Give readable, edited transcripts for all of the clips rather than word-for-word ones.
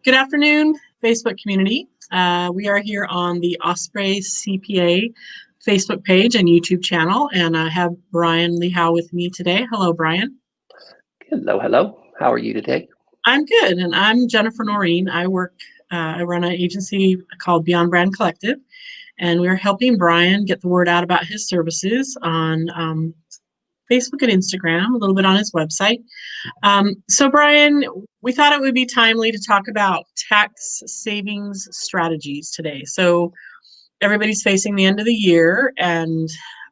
Good afternoon, Facebook community. We are here on the Osprey CPA Facebook page and YouTube channel, and I have Bryan Lichau with me today. Hello, Bryan. Hello, hello. How are you today? I'm good, and I'm Jennifer Noreen. I run an agency called Beyond Brand Collective, and we're helping Bryan get the word out about his services on Facebook and Instagram, a little bit on his website. So Bryan, we thought it would be timely to talk about tax savings strategies today. So everybody's facing the end of the year, and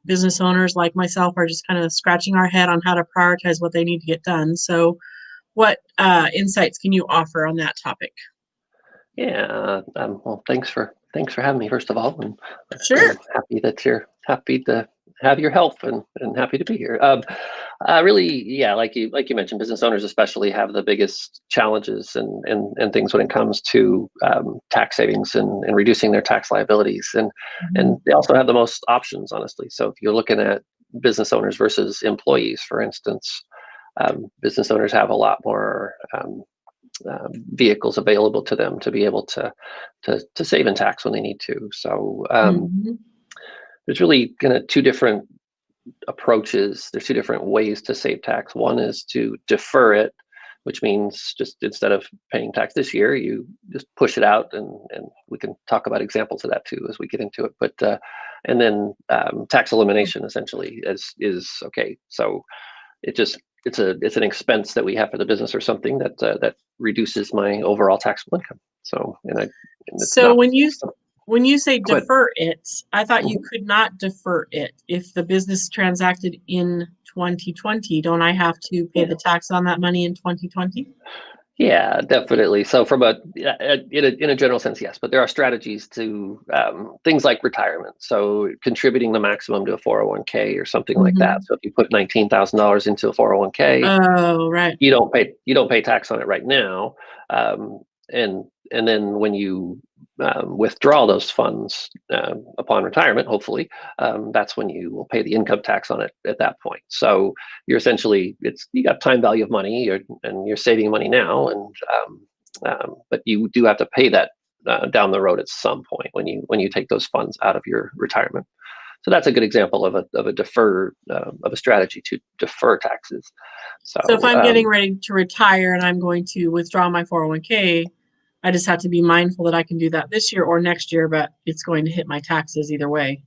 business owners like myself are just kind of scratching our head on how to prioritize what they need to get done. So what insights can you offer on that topic? Yeah. Well, thanks for having me, first of all, and Sure. I'm happy that you're happy to have your help and happy to be here. Really, yeah, like you mentioned, business owners especially have the biggest challenges and things when it comes to tax savings and reducing their tax liabilities, and they also have the most options, honestly. So if you're looking at business owners versus employees, for instance, business owners have a lot more vehicles available to them to be able to save in tax when they need to. So there's really kind of two different approaches. There's two different ways to save tax. One is to defer it, which means just instead of paying tax this year, you just push it out, and we can talk about examples of that too as we get into it. But and then tax elimination essentially is okay. So it's an expense that we have for the business or something that reduces my overall taxable income. So So when you say defer it, I thought you Mhm. could not defer it. If the business transacted in 2020, don't I have to pay the tax on that money in 2020? Yeah, definitely. So from in a general sense, yes, but there are strategies to things like retirement. So contributing the maximum to a 401k or something like that. So if you put $19,000 into a 401k, Oh, right. you don't pay tax on it right now, and then when you withdraw those funds upon retirement, hopefully, that's when you will pay the income tax on it at that point. So you're essentially you got time value of money, and you're saving money now, and but you do have to pay that down the road at some point when you take those funds out of your retirement. So that's a good example of a defer of a strategy to defer taxes. So if So I'm getting ready to retire and I'm going to withdraw my 401k, I just have to be mindful that I can do that this year or next year, but it's going to hit my taxes either way.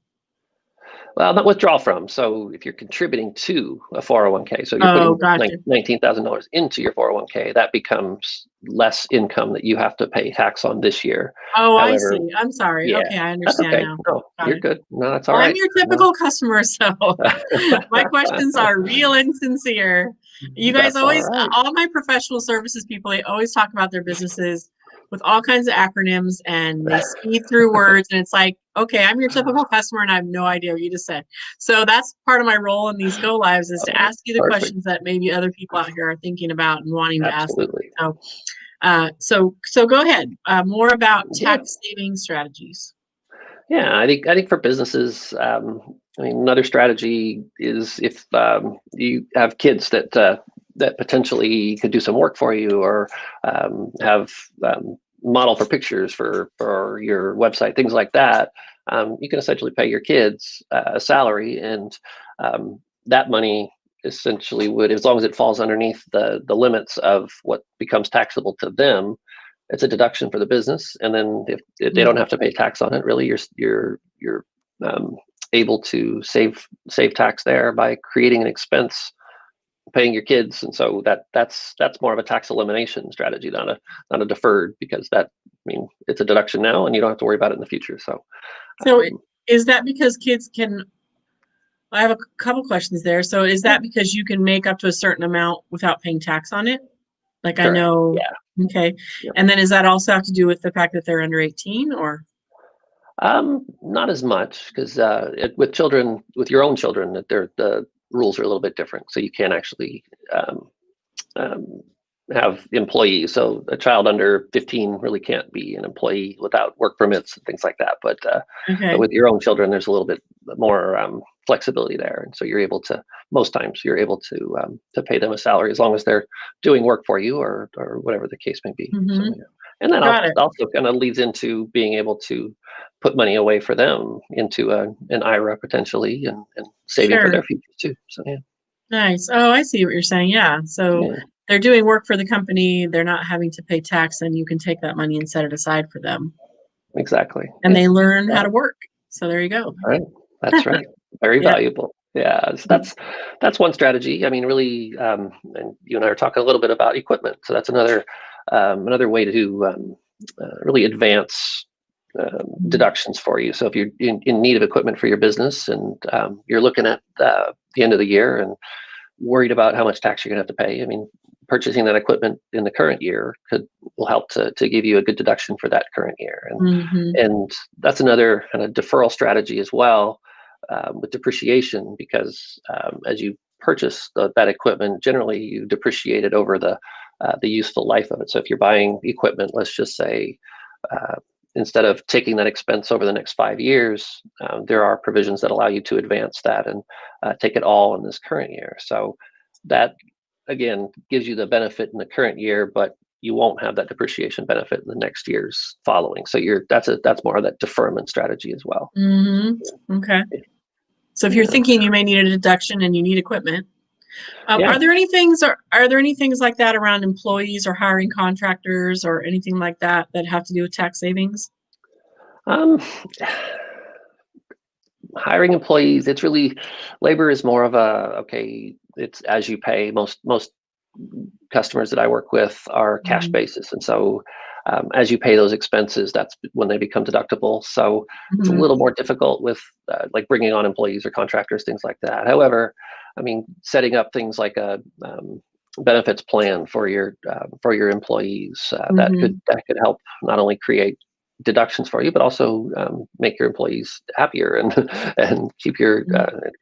Well, not withdraw from. So if you're contributing to a 401k, so you're Oh, putting gotcha. $19,000 into your 401k, that becomes less income that you have to pay tax on this year. Oh, I However, see. I'm sorry. yeah, Okay, I that's understand okay. now. No, Got you're it. good. No, that's all Well, I'm right. your No. typical customer, so my questions are real and sincere. You guys That's all always, right. all my professional services people, they always talk about their businesses with all kinds of acronyms and they speed through words. And it's like, okay, I'm your typical customer and I have no idea what you just said. So that's part of my role in these go lives is to Oh, ask you the perfect. questions that maybe other people out here are thinking about and wanting to ask. Absolutely. So go ahead. More about Yeah. tax saving strategies. Yeah, I think for businesses, I mean, another strategy is if you have kids that potentially could do some work for you, or have model for pictures for your website, things like that. You can essentially pay your kids a salary, and that money essentially would, as long as it falls underneath the limits of what becomes taxable to them, it's a deduction for the business, and then if they don't have to pay tax on it, really, you're um, able to save tax there by creating an expense paying your kids. And so that's more of a tax elimination strategy, not a deferred, because that, I mean, it's a deduction now and you don't have to worry about it in the future. So So um, is that because kids can, I have a couple questions there. So is yeah, that because you can make up to a certain amount without paying tax on it? Like I correct. know, Yeah. okay. Yeah. And then does that also have to do with the fact that they're under 18 or? Not as much, because with children, with your own children, that the rules are a little bit different. So you can't actually um, um, have employees. So a child under 15 really can't be an employee without work permits and things like that. But Okay. with your own children, there's a little bit more flexibility there, and so you're able to most times you're able to pay them a salary as long as they're doing work for you or whatever the case may be. So Mm-hmm. yeah, and that Got it. also kind of leads into being able to put money away for them into an IRA potentially and saving for Sure. their future too. So yeah, Nice. Oh, I see what you're saying. Yeah. So yeah, they're doing work for the company. They're not having to pay tax, and you can take that money and set it aside for them. exactly. And Yeah. they learn how to work. So there you go. Right. That's right. Very Yeah. valuable. Yeah. So that's one strategy. I mean, really, and you and I are talking a little bit about equipment. So that's another way to really advance deductions for you. So if you're in need of equipment for your business and you're looking at the end of the year and worried about how much tax you're going to have to pay, I mean, purchasing that equipment in the current year will help to give you a good deduction for that current year. Mm-hmm. And that's another kind of deferral strategy as well, with depreciation, because as you purchase that equipment, generally you depreciate it over the useful life of it. So if you're buying equipment, let's just say, uh, instead of taking that expense over the next 5 years, there are provisions that allow you to advance that and take it all in this current year. So that again gives you the benefit in the current year, but you won't have that depreciation benefit in the next years following. So that's more of that deferment strategy as well. Mm-hmm. Okay. So if you're Yeah. thinking you may need a deduction and you need equipment, Yeah. are there any things like that around employees or hiring contractors or anything like that that have to do with tax savings? Um, hiring employees, it's really labor is more of a okay. It's as you pay. Most customers that I work with are cash basis, and so as you pay those expenses, that's when they become deductible. So it's a Mm-hmm. little more difficult with like bringing on employees or contractors, things like that. However, I mean, setting up things like a benefits plan for your employees Mm-hmm. that could help not only create deductions for you, but also make your employees happier and and keep your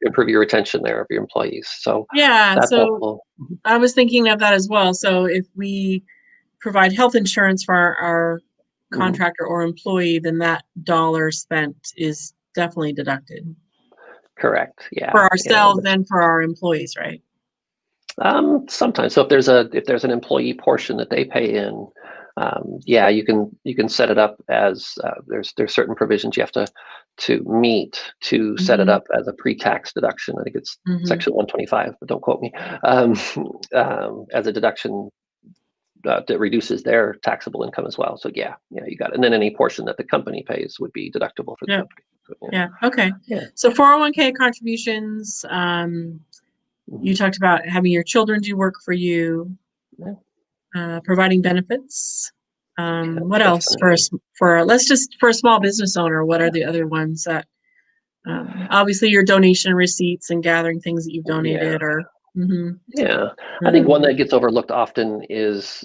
improve your retention there of your employees. So Yeah, that's so helpful. I was thinking of that as well. So if we provide health insurance for our Mhm. contractor or employee, then that dollar spent is definitely deducted Correct. for Yeah. Yeah. ourselves and for our employees, right? Sometimes. So if there's an employee portion that they pay in, yeah, you can set it up as there's certain provisions you have to meet to set it Mm-hmm. up as a pre-tax deduction. I think it's Mm-hmm. section 125, but don't quote me. Um, as a deduction that reduces their taxable income as well. So yeah, yeah, you got it. And then any portion that the company pays would be deductible for the Yeah. company. So, yeah. Yeah. Okay. Yeah. So 401k contributions, you Mhm. talked about having your children do work for you, Yeah, providing benefits. yeah, What else definitely. let's just for a small business owner, what are the other ones that obviously your donation receipts and gathering things that you've Yeah. donated or mhm, Yeah, I think one um, that gets overlooked often is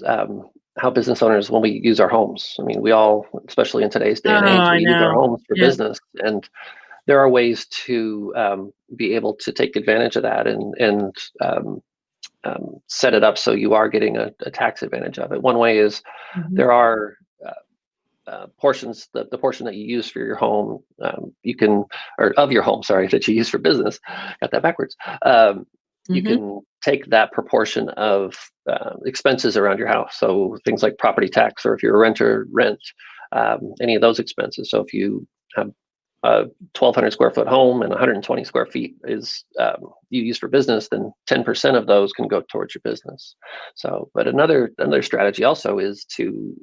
how business owners, when we use our homes. I mean, we all, especially in today's day oh, and age, I we use our know. homes for Yep. business, and there are ways to be able to take advantage of that and set it up so you are getting a tax advantage of it. One way is Mhm. there are portions, the portion that you use for your home, you can, or of your home, sorry, that you use for business, got that backwards. You Mhm. can take that proportion of expenses around your house. So things like property tax, or if you're a renter, rent, any of those expenses. So if you have a 1,200 square foot home and 120 square feet is you use for business, then 10% of those can go towards your business. So, but another strategy also is to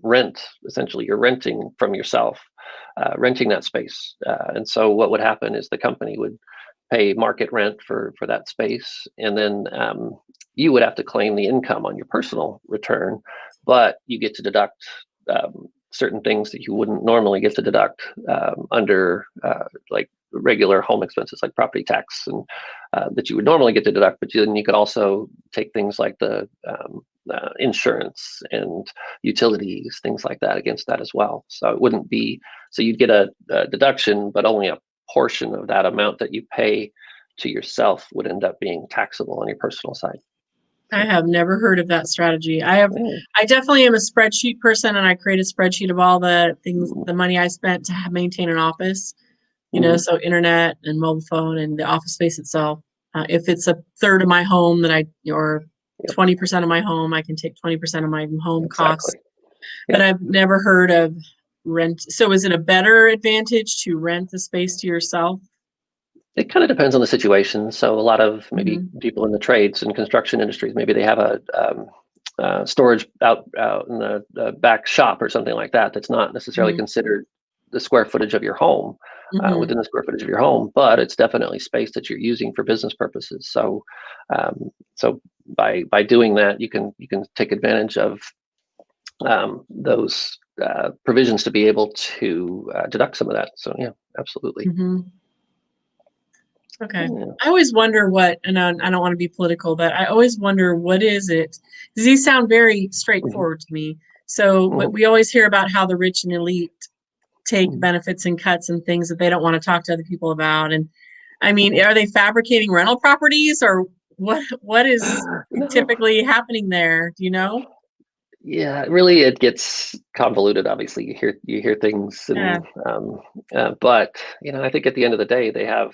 rent. Essentially, you're renting from yourself, renting that space. And so what would happen is the company would pay market rent for that space, and then you would have to claim the income on your personal return, but you get to deduct certain things that you wouldn't normally get to deduct under like regular home expenses like property tax and that you would normally get to deduct, but then you could also take things like the insurance and utilities, things like that against that as well. So it wouldn't be, so you'd get a deduction, but only a portion of that amount that you pay to yourself would end up being taxable on your personal side. I So have never heard of that strategy. yeah, I definitely am a spreadsheet person and I create a spreadsheet of all the things, mm, the money I spent to maintain an office. Mhm. so internet and mobile phone and the office space itself. If it's a third of my home or Yep, 20% of my home, I can take 20% of my home costs. exactly. But Yep. I've never heard of rent. So is it a better advantage to rent the space to yourself? It kind of depends on the situation. So a lot of maybe Hmm. people in the trades and construction industries, maybe they have a storage out in the back shop or something like that. That's not necessarily Hmm. considered the square footage of your home, Hmm. within the square footage of your home, but it's definitely space that you're using for business purposes. So by doing that, you can take advantage of those provisions to be able to deduct some of that. So yeah, absolutely. Hmm. Okay. Yeah. I always wonder and I don't want to be political, but I always wonder what is it? Because these sound very Hmm. straightforward to me. So, but Hmm. we always hear about how the rich and elite take Hmm. benefits and cuts and things that they don't want to talk to other people about. And I mean, are they fabricating rental properties or what is No, typically happening there? Do you know? yeah, really, it gets convoluted. Obviously, you hear things, Yeah. but I think at the end of the day, they have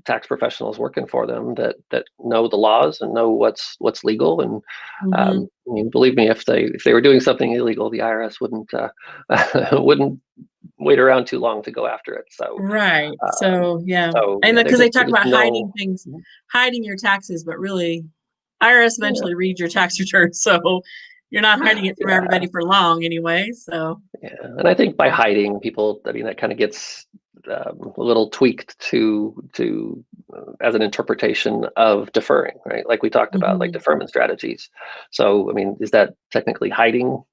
tax professionals working for them that know the laws and know what's legal. And Hmm. I mean, believe me, if they were doing something illegal, the IRS wouldn't wouldn't wait around too long to go after it. So, Right. um, So yeah. so And yeah, because they talk they just about know. hiding things, hiding your taxes, but really IRS Yeah, eventually reads your tax return. So you're not hiding it from yeah. everybody for long anyway. So Yeah, and I think by yeah. hiding people, I mean that kind of gets a little tweaked to as an interpretation of deferring, right? Like we talked about, like Hmm. deferment strategies. So, I mean, is that technically hiding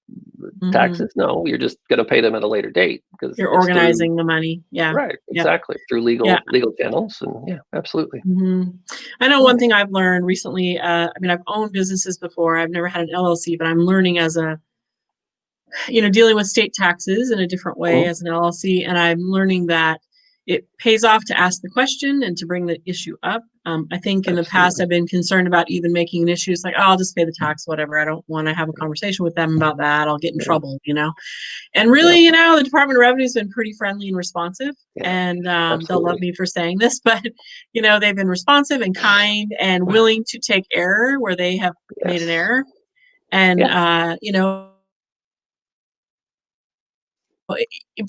Hmm. taxes? No, you're just going to pay them at a later date because You're it's through. organizing the money. Yeah. Right, Yep. exactly, through Yeah. legal channels, and yeah, absolutely. Hmm. I know one Yeah. thing I've learned recently. I mean, I've owned businesses before. I've never had an LLC, but I'm learning as dealing with state taxes in a different way Mhm. as an LLC. And I'm learning that it pays off to ask the question and to bring the issue up. I think in the past, Absolutely. I've been concerned about even making an issue. It's like, oh, I'll just pay the tax, whatever. I don't want to have a conversation with them about that. I'll get in Yeah. trouble. And Yeah. really, the Department of Revenue has been pretty friendly and responsive. Yeah. And they'll love Absolutely. me for saying this, but they've been responsive and kind and willing to take error where they have made an Yes. error. And Yeah.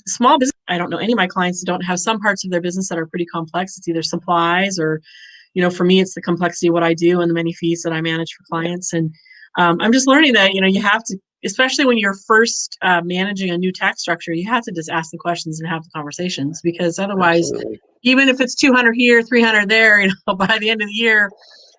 small business, I don't know any of my clients that don't have some parts of their business that are pretty complex. It's either supplies or, for me, it's the complexity of what I do and the many fees that I manage for Yeah. clients. And I'm just learning that, you have to, especially when you're first managing a new tax structure, you have to just ask the questions and have the conversations because otherwise, Absolutely. even if it's 200 here, 300 there, by the end of the year,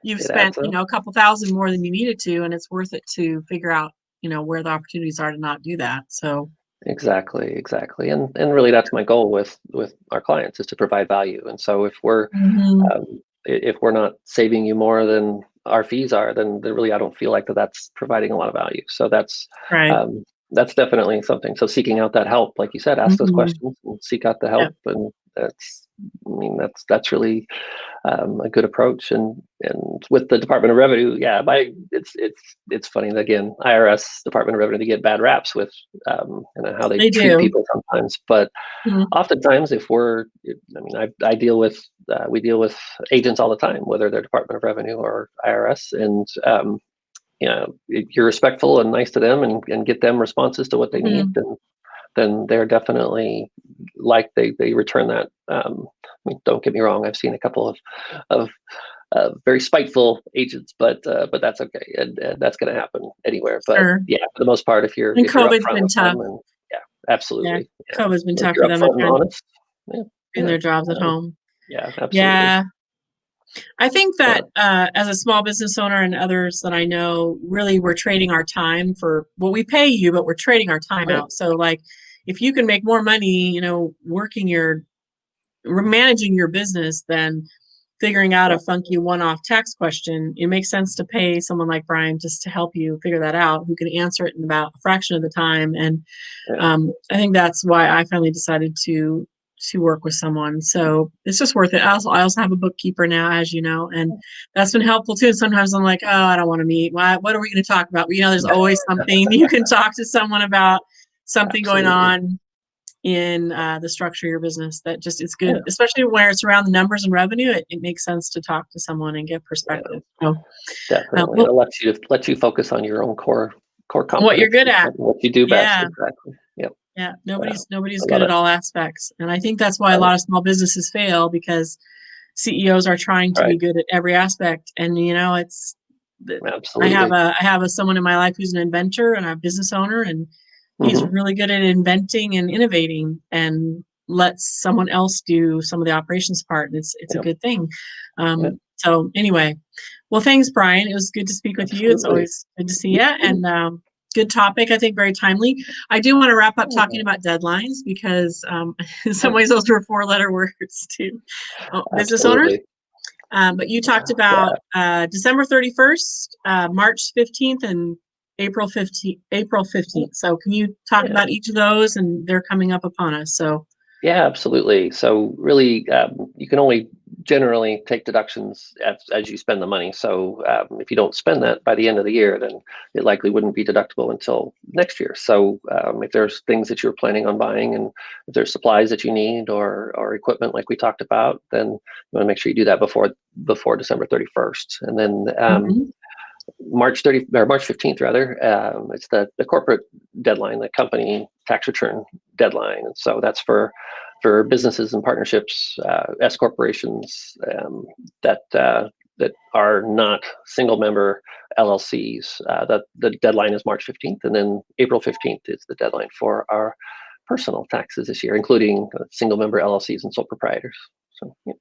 you've It spent, adds up. a couple thousand more than you needed to, and it's worth it to figure out, where the opportunities are to not do that. So, Exactly, exactly, and really that's my goal with our clients is to provide value. And so mhm, if we're not saving you more than our fees are, then really I don't feel like that's providing a lot of value. So right. that's definitely something. So seeking out that help, like you said, ask those Mhm. questions and seek out the Yeah. help, and I mean that's really a good approach. And with the Department of Revenue, yeah, it's funny that, again, IRS, Department of Revenue, they get bad raps with how they They treat do. people sometimes. But Mhm. oftentimes, I mean, I deal with we deal with agents all the time, whether they're Department of Revenue or IRS, and if you're respectful and nice to them and get them responses to what they need, Mhm. then they're definitely like they return that. I mean, don't get me wrong, I've seen a couple of very spiteful agents, but that's okay, and that's going to happen anywhere. But Sure. yeah, for the most part, And if you're COVID's upfront been with tough. them, and yeah, Yeah. absolutely, yeah, COVID's been if tough you're for them. They're upfront and trying to honest, yeah, do yeah, their jobs at um, home. yeah, absolutely, Yeah. I think yeah, that as a small business owner and others that I know, really we're trading our time for we pay you, but we're trading our time right, out. So like if you can make more money, working managing your business than figuring out yeah, a funky one-off tax question, it makes sense to pay someone like Bryan just to help you figure that out, who can answer it in about a fraction of the time. And yeah, I think that's why I finally decided to work with someone. So it's just worth it. I also have a bookkeeper now, as you know, and that's been helpful too. Sometimes I'm like, oh, I don't want to meet. Why? What are we going to talk about? There's always something you can talk to someone about, something going absolutely, on. in the structure of your business. That just it's good, Yeah, especially where it's around the numbers and revenue. It makes sense to talk to someone and get yeah, perspective. So, definitely. well, It lets you focus on your own core what you're good competencies at. and what you do best. Yeah. Exactly. Yep. Yeah, I nobody's good love at it. all aspects. And I think that's why a Right. lot of small businesses fail, because CEOs are trying to Right. be good at every aspect. And it's Absolutely. I have a someone in my life who's an inventor and a business owner, and he's Hmm. really good at inventing and innovating and lets someone else do some of the operations part. And it's a Yep. good thing. Yep. So anyway, well, thanks, Bryan. It was good to speak with you. It's Absolutely. always good to see You you. too. And good topic. I think very timely. I do want to wrap up talking Yeah, about deadlines because in some ways those were four-letter words to business owners. absolutely. But you talked Yeah. about December 31st, March 15th, and April 15th. So can you talk Yeah. about each of those? And they're coming up upon us. So, Yeah, absolutely. So really, you can only generally take deductions as you spend the money. So if you don't spend that by the end of the year, then it likely wouldn't be deductible until next year. So if there's things that you're planning on buying, and if there's supplies that you need or equipment like we talked about, then you want to make sure you do that before December 31st. And then mhm. March 30 or March 15th rather, it's the corporate deadline, the company tax return deadline. And so that's for businesses and partnerships, S corporations, that are not single member LLCs. The deadline is March 15th, and then April 15th is the deadline for our personal taxes this year, including single member LLCs and sole proprietors. So yeah.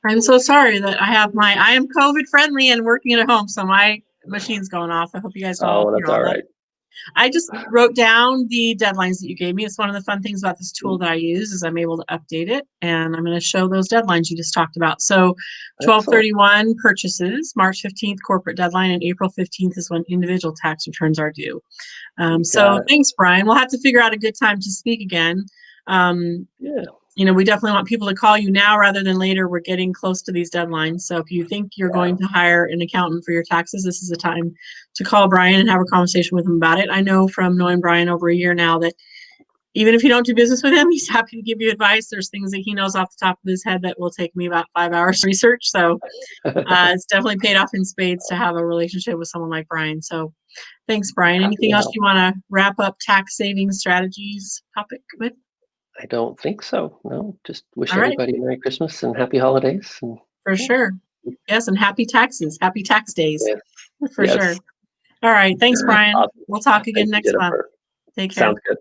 I'm so sorry that I am COVID friendly and working at home, so my machine's going off. I hope you guys don't Oh, hear that's all all that. right. I just wrote down the deadlines that you gave me. It's one of the fun things about this tool that I use is I'm able to update it, and I'm going to show those deadlines you just talked about. So Excellent. 12/31 purchases, March 15th corporate deadline, and April 15th is when individual tax returns are due. You got So it. thanks, Bryan. We'll have to figure out a good time to speak again. Um, Yeah. we definitely want people to call you now rather than later. We're getting close to these deadlines. So if you think you're Yeah. going to hire an accountant for your taxes, this is the time to call Bryan and have a conversation with him about it. I know from knowing Bryan over a year now that even if you don't do business with him, he's happy to give you advice. There's things that he knows off the top of his head that will take me about 5 hours research. So it's definitely paid off in spades to have a relationship with someone like Bryan. So thanks, Bryan. Happy Anything to else help. you want to wrap up tax saving strategies topic with? I don't think so. No, just wish All right. everybody a Merry Christmas and Happy Holidays. And For yeah, sure. Yes, and happy taxes. Happy tax days. yes, For yes. sure. All right. Thanks, Bryan. Awesome. We'll talk again Thank you, next month. Jennifer. Take care. Sounds good.